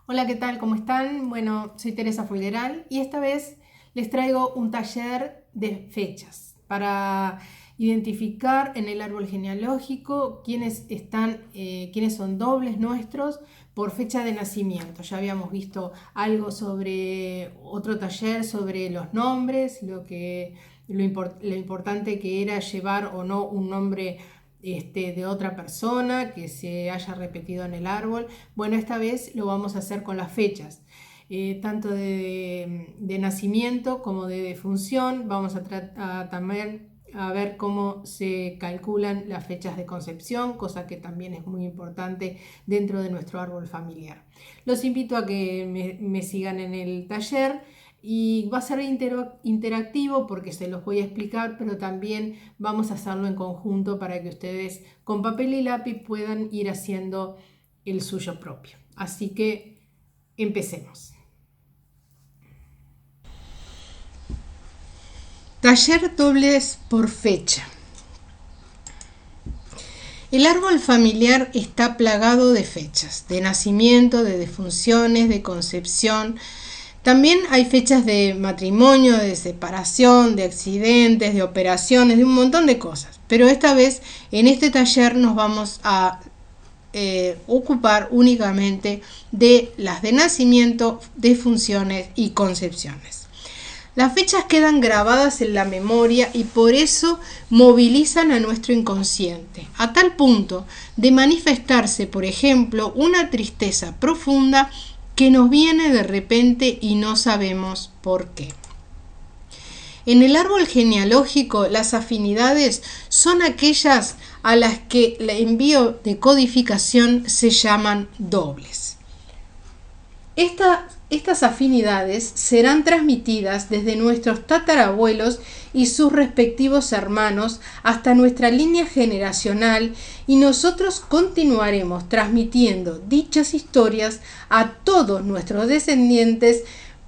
Hola, ¿qué tal? ¿Cómo están? Bueno, soy Teresa Fuileral y esta vez les traigo un taller de fechas para identificar en el árbol genealógico quiénes son dobles nuestros por fecha de nacimiento. Ya habíamos visto algo sobre otro taller sobre los nombres, lo importante que era llevar o no un nombre de otra persona que se haya repetido en el árbol. Bueno, esta vez lo vamos a hacer con las fechas, tanto de nacimiento como de defunción. Vamos a también a ver cómo se calculan las fechas de concepción, cosa que también es muy importante dentro de nuestro árbol familiar. Los invito a que me sigan en el taller y va a ser interactivo porque se los voy a explicar, pero también vamos a hacerlo en conjunto para que ustedes con papel y lápiz puedan ir haciendo el suyo propio. Así que empecemos. Taller dobles por fecha. El árbol familiar está plagado de fechas, de nacimiento, de defunciones, de concepción. También hay fechas de matrimonio, de separación, de accidentes, de operaciones, de un montón de cosas. Pero esta vez, en este taller, nos vamos a ocupar únicamente de las de nacimiento, defunciones y concepciones. Las fechas quedan grabadas en la memoria y por eso movilizan a nuestro inconsciente, a tal punto de manifestarse, por ejemplo, una tristeza profunda que nos viene de repente y no sabemos por qué. En el árbol genealógico, las afinidades son aquellas a las que el envío de codificación se llaman dobles. Estas afinidades serán transmitidas desde nuestros tatarabuelos y sus respectivos hermanos hasta nuestra línea generacional y nosotros continuaremos transmitiendo dichas historias a todos nuestros descendientes,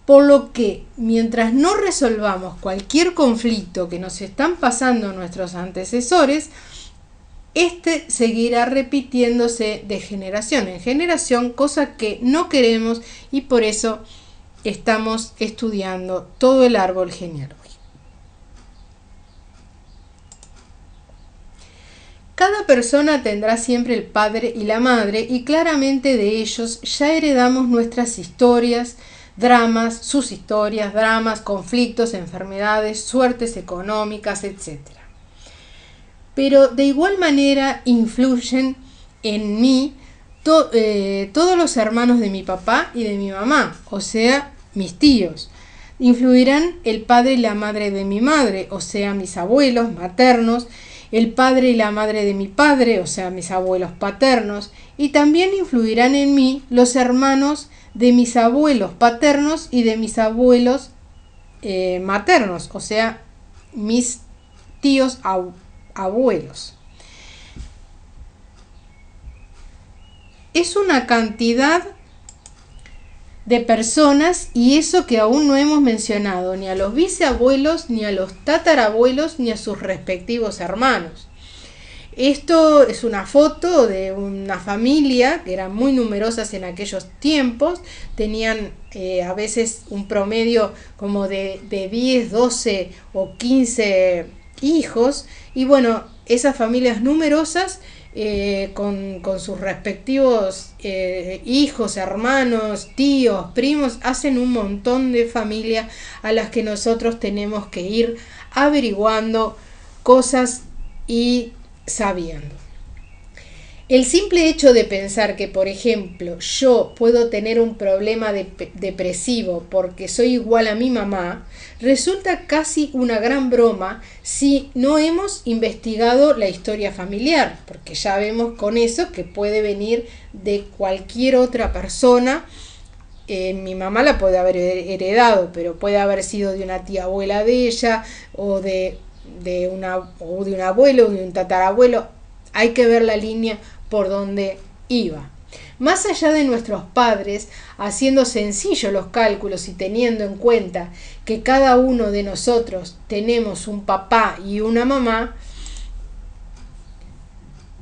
por lo que mientras no resolvamos cualquier conflicto que nos están pasando nuestros antecesores, este seguirá repitiéndose de generación en generación, cosa que no queremos y por eso estamos estudiando todo el árbol genealógico. Cada persona tendrá siempre el padre y la madre y claramente de ellos ya heredamos nuestras historias, sus historias, dramas, conflictos, enfermedades, suertes económicas, etc. Pero de igual manera influyen en mí todos los hermanos de mi papá y de mi mamá, o sea, mis tíos. Influirán el padre y la madre de mi madre, o sea, mis abuelos maternos, el padre y la madre de mi padre, o sea, mis abuelos paternos, y también influirán en mí los hermanos de mis abuelos paternos y de mis abuelos maternos, o sea, mis tíos abuelos. Es una cantidad de personas y eso que aún no hemos mencionado ni a los bisabuelos, ni a los tatarabuelos, ni a sus respectivos hermanos. Esto es una foto de una familia que eran muy numerosas en aquellos tiempos, tenían a veces un promedio como de 10, 12 o 15 hijos y bueno, esas familias numerosas con sus respectivos hijos, hermanos, tíos, primos, hacen un montón de familia a las que nosotros tenemos que ir averiguando cosas y sabiendo. El simple hecho de pensar que, por ejemplo, yo puedo tener un problema depresivo porque soy igual a mi mamá, resulta casi una gran broma si no hemos investigado la historia familiar, porque ya vemos con eso que puede venir de cualquier otra persona. Mi mamá la puede haber heredado, pero puede haber sido de una tía abuela de ella o de un abuelo o de un tatarabuelo. Hay que ver la línea por donde iba. Más allá de nuestros padres, haciendo sencillos los cálculos y teniendo en cuenta que cada uno de nosotros tenemos un papá y una mamá,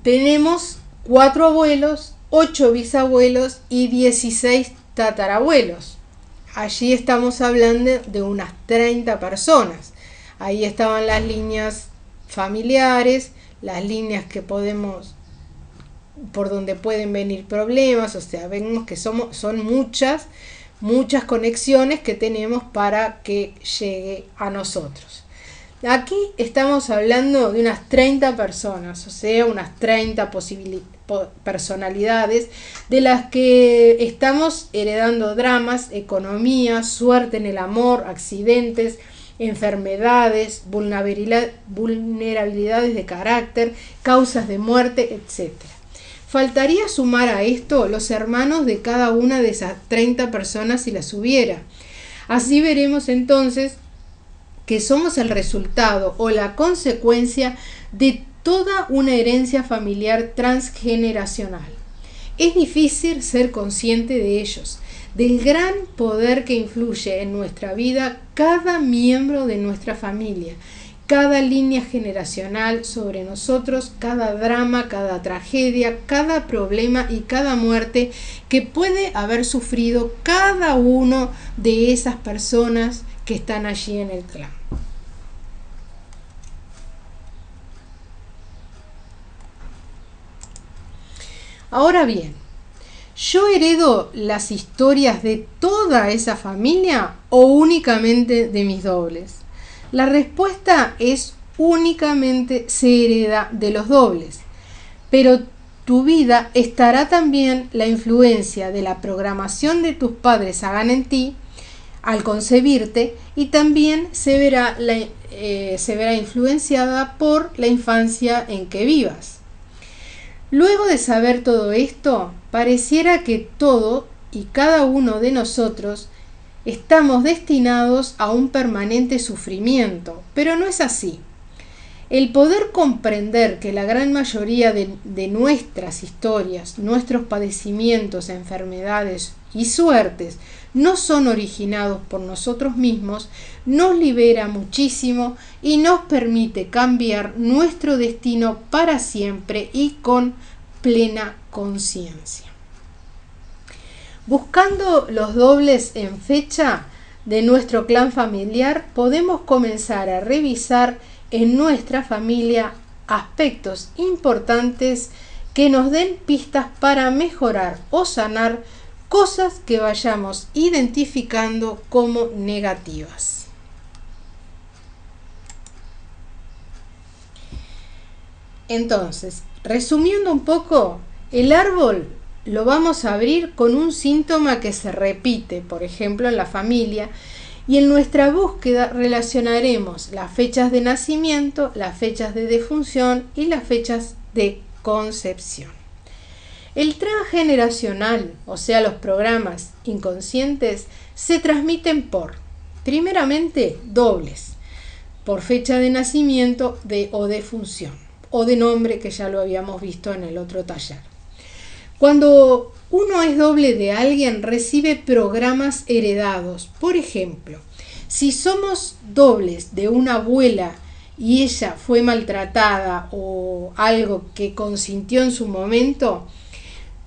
tenemos 4 abuelos, 8 bisabuelos y 16 tatarabuelos. Allí estamos hablando de unas 30 personas. Ahí estaban las líneas familiares, las líneas que podemos, por donde pueden venir problemas, o sea, vemos que son muchas conexiones que tenemos para que llegue a nosotros. Aquí estamos hablando de unas 30 personas, o sea, unas 30 personalidades de las que estamos heredando dramas, economía, suerte en el amor, accidentes, enfermedades, vulnerabilidades de carácter, causas de muerte, etc. Faltaría sumar a esto los hermanos de cada una de esas 30 personas si las hubiera. Así veremos entonces que somos el resultado o la consecuencia de toda una herencia familiar transgeneracional. Es difícil ser consciente de ellos, del gran poder que influye en nuestra vida cada miembro de nuestra familia, cada línea generacional sobre nosotros, cada drama, cada tragedia, cada problema y cada muerte que puede haber sufrido cada uno de esas personas que están allí en el clan. Ahora bien, ¿yo heredo las historias de toda esa familia o únicamente de mis dobles? La respuesta es únicamente se hereda de los dobles, pero tu vida estará también la influencia de la programación de tus padres hagan en ti al concebirte y también se verá influenciada por la infancia en que vivas. Luego de saber todo esto, pareciera que todo y cada uno de nosotros estamos destinados a un permanente sufrimiento, pero no es así. El poder comprender que la gran mayoría de nuestras historias, nuestros padecimientos, enfermedades y suertes no son originados por nosotros mismos, nos libera muchísimo y nos permite cambiar nuestro destino para siempre y con plena conciencia. Buscando los dobles en fecha de nuestro clan familiar, podemos comenzar a revisar en nuestra familia aspectos importantes que nos den pistas para mejorar o sanar cosas que vayamos identificando como negativas. Entonces, resumiendo un poco, el árbol lo vamos a abrir con un síntoma que se repite, por ejemplo, en la familia, y en nuestra búsqueda relacionaremos las fechas de nacimiento, las fechas de defunción y las fechas de concepción. El transgeneracional, o sea, los programas inconscientes, se transmiten por, primeramente, dobles, por fecha de nacimiento o de función, o de nombre, que ya lo habíamos visto en el otro taller. Cuando uno es doble de alguien, recibe programas heredados. Por ejemplo, si somos dobles de una abuela y ella fue maltratada o algo que consintió en su momento,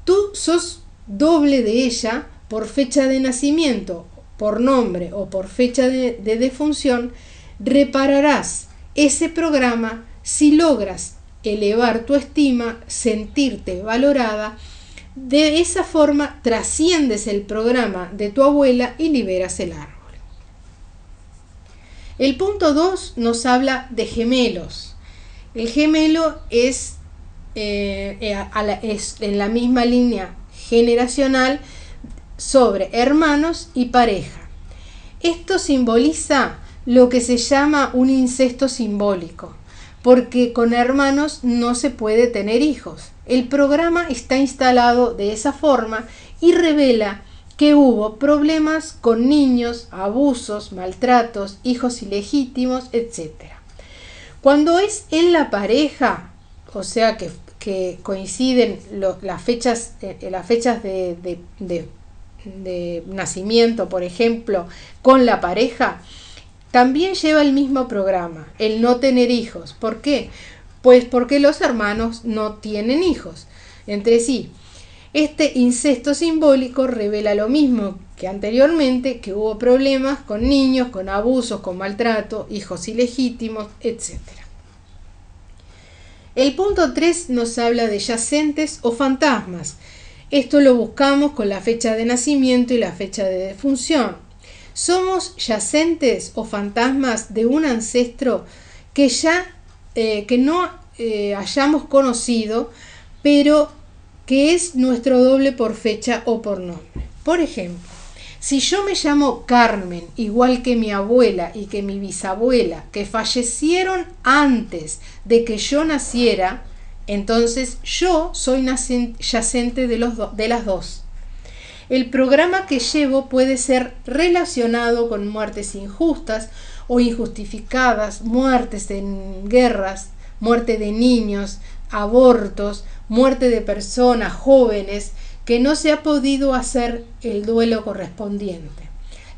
tú sos doble de ella por fecha de nacimiento, por nombre o por fecha de defunción. Repararás ese programa si logras elevar tu estima, sentirte valorada. De esa forma trasciendes el programa de tu abuela y liberas el árbol. El punto 2 nos habla de gemelos. El gemelo es en la misma línea generacional sobre hermanos y pareja. Esto simboliza lo que se llama un incesto simbólico, porque con hermanos no se puede tener hijos. El programa está instalado de esa forma y revela que hubo problemas con niños, abusos, maltratos, hijos ilegítimos, etc. Cuando es en la pareja, o sea que coinciden las fechas de nacimiento, por ejemplo, con la pareja, también lleva el mismo programa, el no tener hijos. ¿Por qué? Pues porque los hermanos no tienen hijos entre sí. Este incesto simbólico revela lo mismo que anteriormente, que hubo problemas con niños, con abusos, con maltrato, hijos ilegítimos, etc. El punto 3 nos habla de yacentes o fantasmas. Esto lo buscamos con la fecha de nacimiento y la fecha de defunción. Somos yacentes o fantasmas de un ancestro que no hayamos conocido, pero que es nuestro doble por fecha o por nombre. Por ejemplo, si yo me llamo Carmen, igual que mi abuela y que mi bisabuela, que fallecieron antes de que yo naciera, entonces yo soy yacente de las dos. El programa que llevo puede ser relacionado con muertes injustas o injustificadas, muertes en guerras, muerte de niños, abortos, muerte de personas jóvenes que no se ha podido hacer el duelo correspondiente.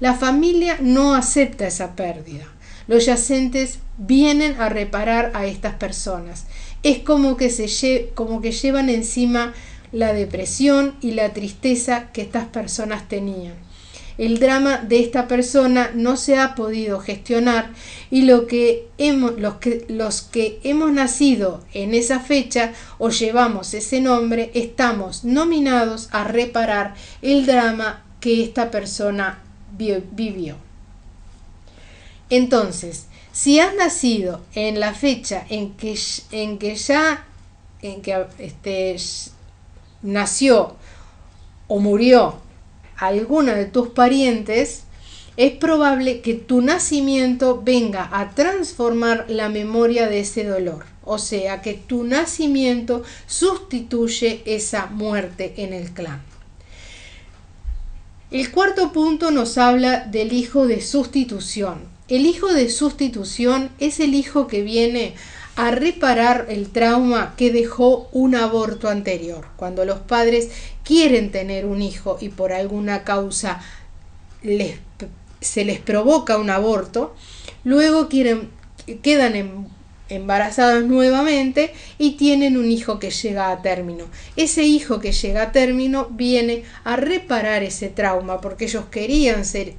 La familia no acepta esa pérdida. Los yacentes vienen a reparar a estas personas. Es como que llevan encima la depresión y la tristeza que estas personas tenían. El drama de esta persona no se ha podido gestionar y los que hemos nacido en esa fecha o llevamos ese nombre, estamos nominados a reparar el drama que esta persona vivió. Entonces, si has nacido en la fecha en que nació o murió alguno de tus parientes, es probable que tu nacimiento venga a transformar la memoria de ese dolor. O sea, que tu nacimiento sustituye esa muerte en el clan. El cuarto punto nos habla del hijo de sustitución. El hijo de sustitución es el hijo que viene a reparar el trauma que dejó un aborto anterior. Cuando los padres quieren tener un hijo y por alguna causa se les provoca un aborto, luego quedan embarazados nuevamente y tienen un hijo que llega a término. Ese hijo que llega a término viene a reparar ese trauma porque ellos querían ser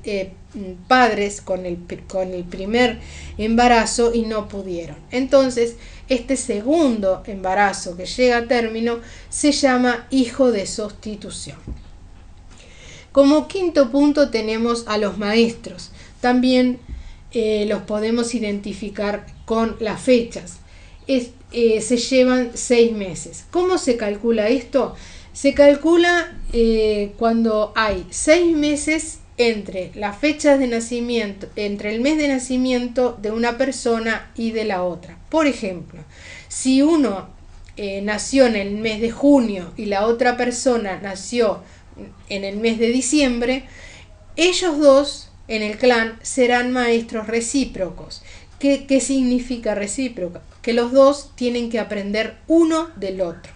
padres con el primer embarazo y no pudieron. Entonces, este segundo embarazo que llega a término se llama hijo de sustitución. Como quinto punto tenemos a los maestros. También los podemos identificar con las fechas. Se llevan 6 meses. ¿Cómo se calcula esto? Se calcula cuando hay 6 meses entre las fechas de nacimiento, entre el mes de nacimiento de una persona y de la otra. Por ejemplo, si uno nació en el mes de junio y la otra persona nació en el mes de diciembre, ellos dos en el clan serán maestros recíprocos. ¿Qué significa recíproca? Que los dos tienen que aprender uno del otro.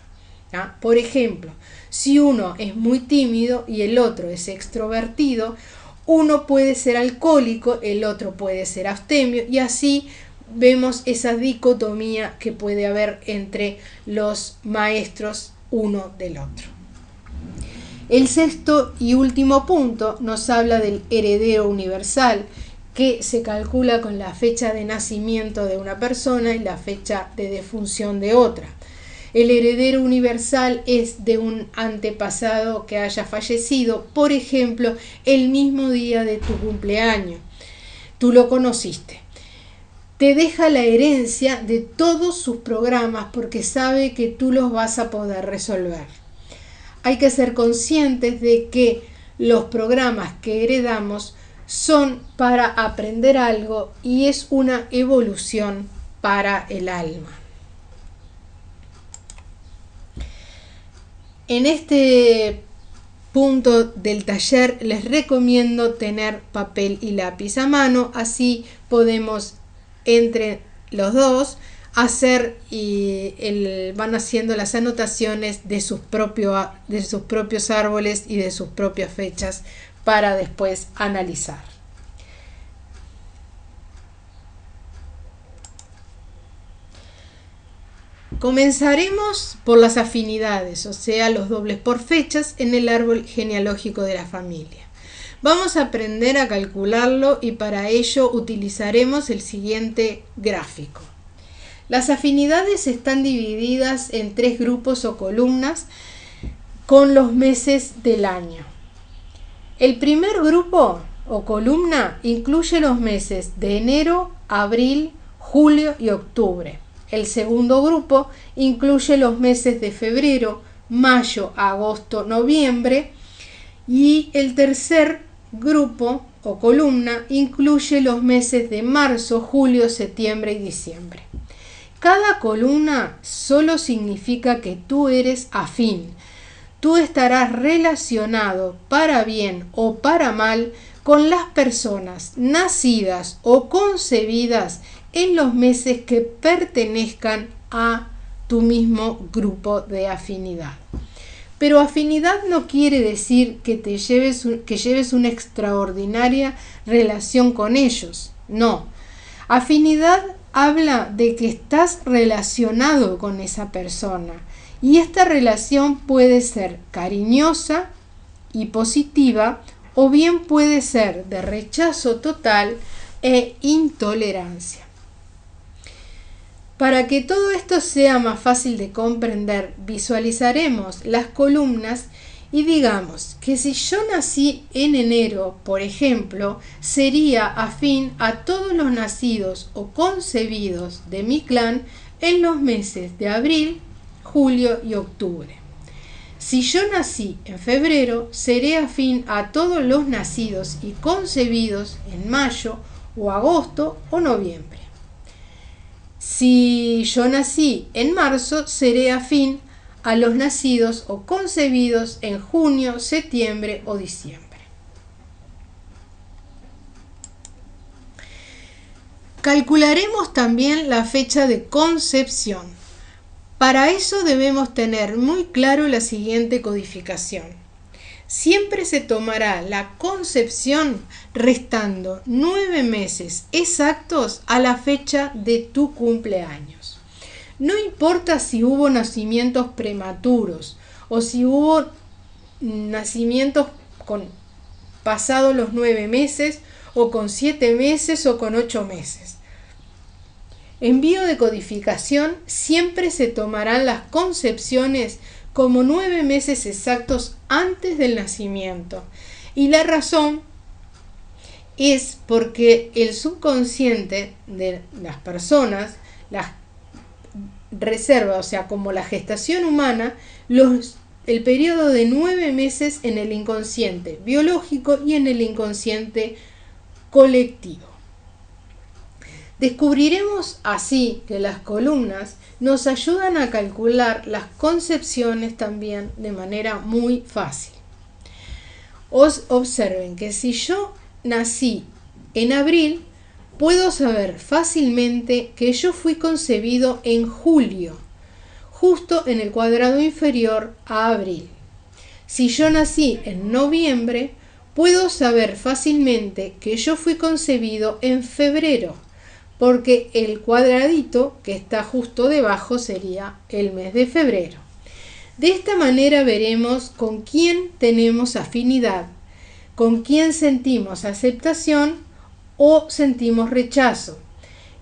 ¿Ah? Por ejemplo, si uno es muy tímido y el otro es extrovertido, uno puede ser alcohólico, el otro puede ser abstemio, y así vemos esa dicotomía que puede haber entre los maestros uno del otro. El sexto y último punto nos habla del heredero universal, que se calcula con la fecha de nacimiento de una persona y la fecha de defunción de otra. El heredero universal es de un antepasado que haya fallecido, por ejemplo, el mismo día de tu cumpleaños. Tú lo conociste. Te deja la herencia de todos sus programas porque sabe que tú los vas a poder resolver. Hay que ser conscientes de que los programas que heredamos son para aprender algo y es una evolución para el alma. En este punto del taller les recomiendo tener papel y lápiz a mano, así podemos entre los dos hacer van haciendo las anotaciones de sus propios árboles y de sus propias fechas para después analizar. Comenzaremos por las afinidades, o sea, los dobles por fechas en el árbol genealógico de la familia. Vamos a aprender a calcularlo y para ello utilizaremos el siguiente gráfico. Las afinidades están divididas en 3 grupos o columnas con los meses del año. El primer grupo o columna incluye los meses de enero, abril, julio y octubre. El segundo grupo incluye los meses de febrero, mayo, agosto, noviembre. Y el tercer grupo o columna incluye los meses de marzo, julio, septiembre y diciembre. Cada columna solo significa que tú eres afín. Tú estarás relacionado para bien o para mal con las personas nacidas o concebidas en los meses que pertenezcan a tu mismo grupo de afinidad. Pero afinidad no quiere decir que lleves una extraordinaria relación con ellos. No. Afinidad habla de que estás relacionado con esa persona y esta relación puede ser cariñosa y positiva o bien puede ser de rechazo total e intolerancia. Para que todo esto sea más fácil de comprender, visualizaremos las columnas y digamos que si yo nací en enero, por ejemplo, sería afín a todos los nacidos o concebidos de mi clan en los meses de abril, julio y octubre. Si yo nací en febrero, seré afín a todos los nacidos y concebidos en mayo o agosto o noviembre. Si yo nací en marzo, seré afín a los nacidos o concebidos en junio, septiembre o diciembre. Calcularemos también la fecha de concepción. Para eso debemos tener muy claro la siguiente codificación. Siempre se tomará la concepción restando 9 meses exactos a la fecha de tu cumpleaños. No importa si hubo nacimientos prematuros o si hubo nacimientos pasados los 9 meses o con 7 meses o con 8 meses. En biodecodificación siempre se tomarán las concepciones como 9 meses exactos antes del nacimiento. Y la razón es porque el subconsciente de las personas las reserva, o sea, como la gestación humana, el periodo de 9 meses en el inconsciente biológico y en el inconsciente colectivo. Descubriremos así que las columnas nos ayudan a calcular las concepciones también de manera muy fácil. Observen que si yo nací en abril, puedo saber fácilmente que yo fui concebido en julio, justo en el cuadrado inferior a abril. Si yo nací en noviembre, puedo saber fácilmente que yo fui concebido en febrero, porque el cuadradito que está justo debajo sería el mes de febrero. De esta manera veremos con quién tenemos afinidad, con quién sentimos aceptación o sentimos rechazo,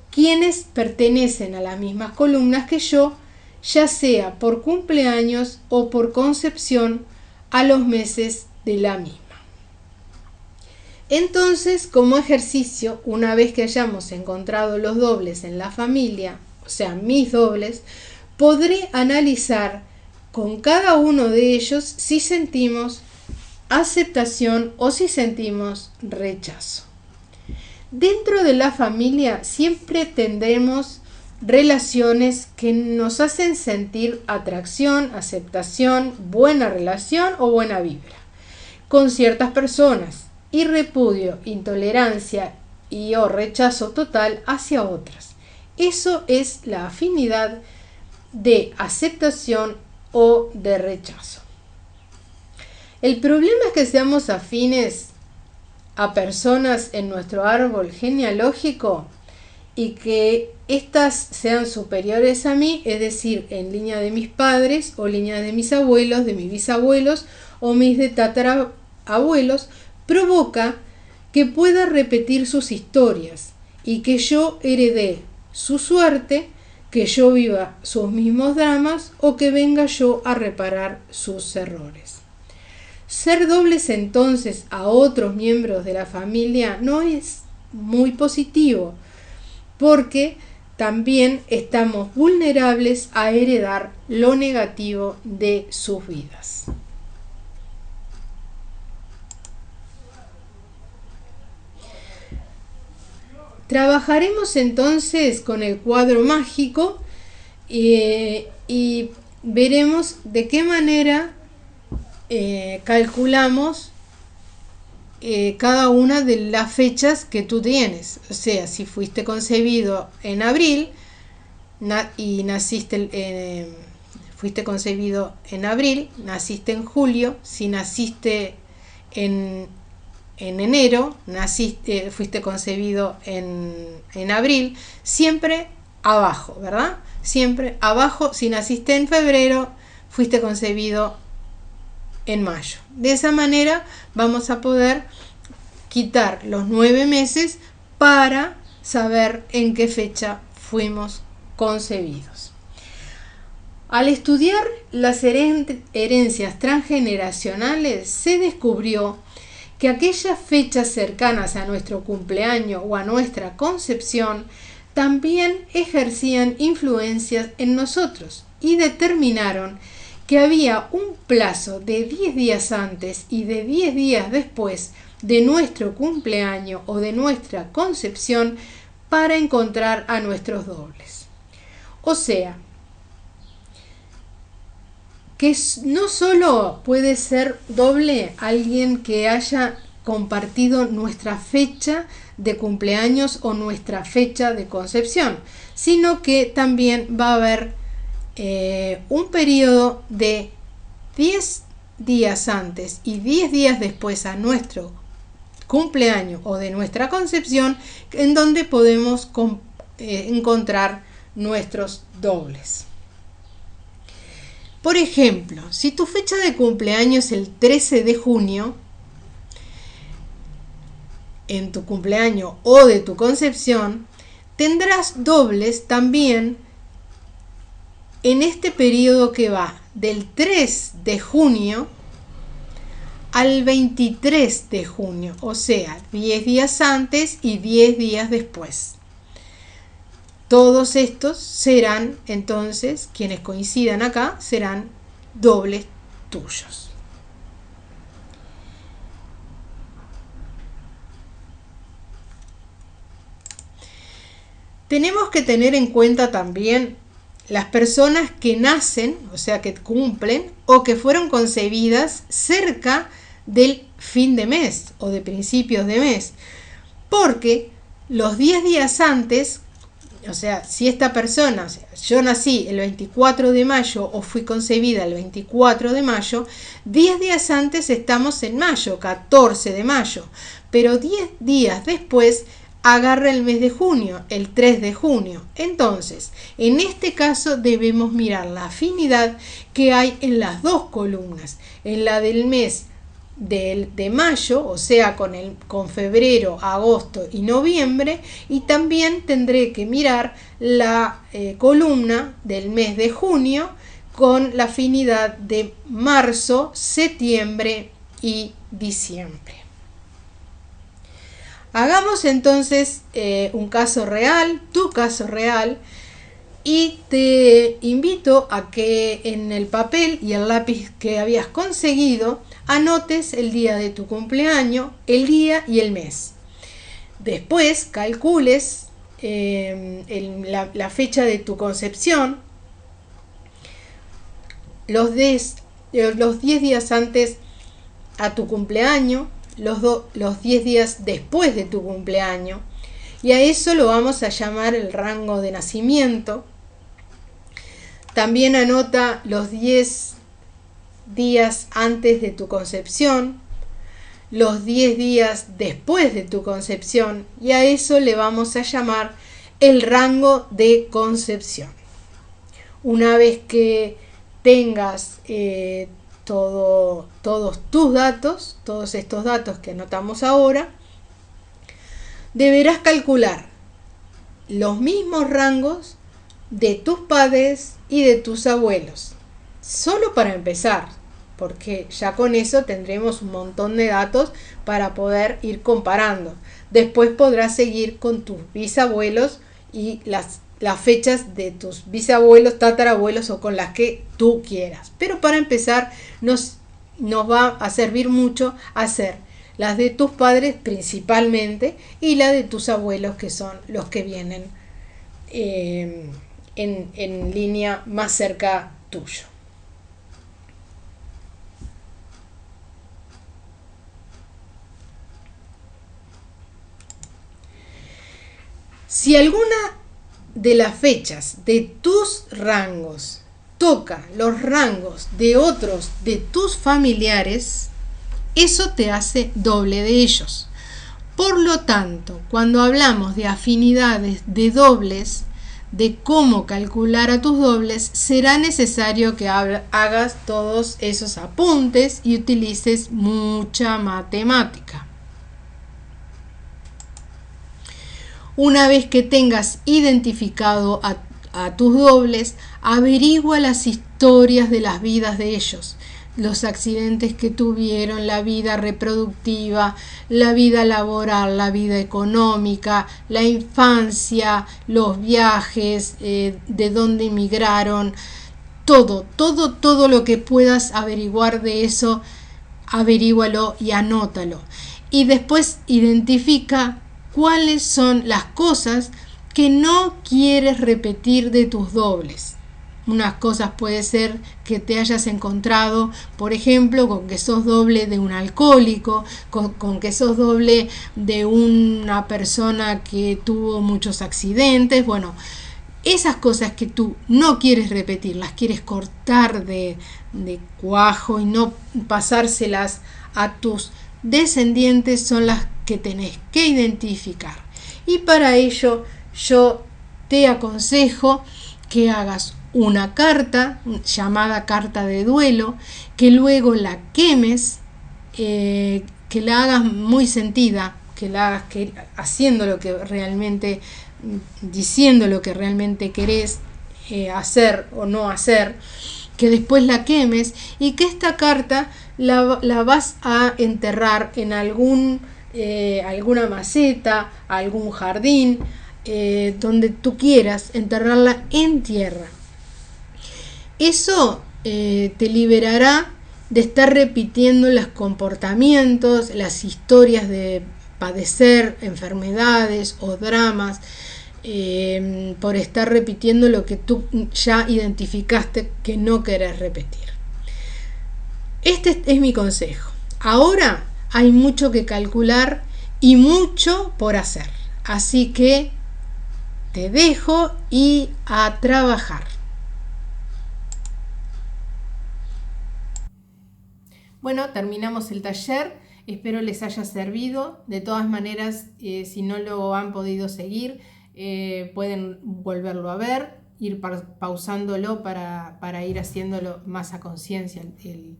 quienes pertenecen a las mismas columnas que yo, ya sea por cumpleaños o por concepción a los meses de la misma. Entonces, como ejercicio, una vez que hayamos encontrado los dobles en la familia, o sea, mis dobles, podré analizar con cada uno de ellos si sentimos aceptación o si sentimos rechazo. Dentro de la familia siempre tendremos relaciones que nos hacen sentir atracción, aceptación, buena relación o buena vibra con ciertas personas y repudio, intolerancia y o rechazo total hacia otras. Eso es la afinidad de aceptación o de rechazo. El problema es que seamos afines a personas en nuestro árbol genealógico y que éstas sean superiores a mí, es decir, en línea de mis padres o línea de mis abuelos, de mis bisabuelos o mis de tatarabuelos, provoca que pueda repetir sus historias y que yo herede su suerte, que yo viva sus mismos dramas o que venga yo a reparar sus errores. Ser dobles entonces a otros miembros de la familia no es muy positivo, porque también estamos vulnerables a heredar lo negativo de sus vidas. Trabajaremos entonces con el cuadro mágico y veremos de qué manera calculamos cada una de las fechas que tú tienes. O sea, si fuiste concebido en abril y fuiste concebido en abril, naciste en julio. Si naciste en enero, fuiste concebido en abril, siempre abajo, ¿verdad? Siempre abajo. Si naciste en febrero, fuiste concebido en mayo. De esa manera vamos a poder quitar los 9 meses para saber en qué fecha fuimos concebidos. Al estudiar las herencias transgeneracionales, se descubrió que aquellas fechas cercanas a nuestro cumpleaños o a nuestra concepción también ejercían influencias en nosotros y determinaron que había un plazo de 10 días antes y de 10 días después de nuestro cumpleaños o de nuestra concepción para encontrar a nuestros dobles. O sea, que no solo puede ser doble alguien que haya compartido nuestra fecha de cumpleaños o nuestra fecha de concepción, sino que también va a haber un periodo de 10 días antes y 10 días después a nuestro cumpleaños o de nuestra concepción, en donde podemos encontrar nuestros dobles. Por ejemplo, si tu fecha de cumpleaños es el 13 de junio, en tu cumpleaños o de tu concepción, tendrás dobles también en este periodo que va del 3 de junio al 23 de junio, o sea, 10 días antes y 10 días después. Todos estos serán, entonces, quienes coincidan acá, serán dobles tuyos. Tenemos que tener en cuenta también las personas que nacen, o sea, que cumplen, o que fueron concebidas cerca del fin de mes o de principios de mes, porque los 10 días antes, o sea, si esta persona, o sea, yo nací el 24 de mayo o fui concebida el 24 de mayo, 10 días antes estamos en mayo, 14 de mayo, pero 10 días después agarra el mes de junio, el 3 de junio. Entonces, en este caso debemos mirar la afinidad que hay en las dos columnas, en la del mes de mayo, o sea, con febrero, agosto y noviembre, y también tendré que mirar la columna del mes de junio con la afinidad de marzo, septiembre y diciembre. Hagamos entonces un caso real, tu caso real, y te invito a que en el papel y el lápiz que habías conseguido anotes el día de tu cumpleaños, el día y el mes. Después calcules la fecha de tu concepción, los 10 días antes a tu cumpleaños, los 10 días después de tu cumpleaños, y a eso lo vamos a llamar el rango de nacimiento. También anota los 10 días antes de tu concepción, los 10 días después de tu concepción, y a eso le vamos a llamar el rango de concepción. Una vez que tengas todos tus datos, todos estos datos que anotamos ahora, deberás calcular los mismos rangos de tus padres y de tus abuelos. Solo para empezar, porque ya con eso tendremos un montón de datos para poder ir comparando. Después podrás seguir con tus bisabuelos y las fechas de tus bisabuelos, tatarabuelos o con las que tú quieras. Pero para empezar nos va a servir mucho hacer las de tus padres principalmente y la de tus abuelos, que son los que vienen en línea más cerca tuyo. Si alguna de las fechas de tus rangos toca los rangos de otros de tus familiares, eso te hace doble de ellos. Por lo tanto, cuando hablamos de afinidades de dobles, de cómo calcular a tus dobles, será necesario que hagas todos esos apuntes y utilices mucha matemática. Una vez que tengas identificado a tus dobles, averigua las historias de las vidas de ellos, los accidentes que tuvieron, la vida reproductiva, la vida laboral, la vida económica, la infancia, los viajes, de dónde emigraron, todo lo que puedas averiguar de eso, averígualo y anótalo. Y después identifica cuáles son las cosas que no quieres repetir de tus dobles. Unas cosas puede ser que te hayas encontrado, por ejemplo, con que sos doble de un alcohólico, con que sos doble de una persona que tuvo muchos accidentes. Bueno, esas cosas que tú no quieres repetir, las quieres cortar de cuajo y no pasárselas a tus descendientes, son las que tenés que identificar. Y para ello yo te aconsejo que hagas una carta llamada carta de duelo, que luego la quemes, que la hagas muy sentida, que la hagas haciendo lo que realmente, diciendo lo que realmente querés hacer o no hacer, que después la quemes y que esta carta la vas a enterrar en alguna maceta, algún jardín, donde tú quieras enterrarla en tierra. Eso te liberará de estar repitiendo los comportamientos, las historias de padecer enfermedades o dramas, por estar repitiendo lo que tú ya identificaste que no querés repetir. Este es mi consejo. Ahora hay mucho que calcular y mucho por hacer. Así que te dejo y a trabajar. Bueno, terminamos el taller. Espero les haya servido. De todas maneras, si no lo han podido seguir, pueden volverlo a ver, ir pausándolo para ir haciéndolo más a conciencia el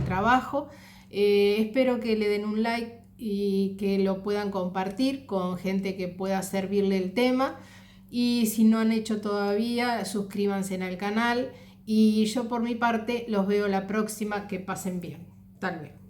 trabajo. Espero que le den un like y que lo puedan compartir con gente que pueda servirle el tema. Y si no han hecho todavía, suscríbanse al canal. Y yo por mi parte los veo la próxima. Que pasen bien. Hasta luego.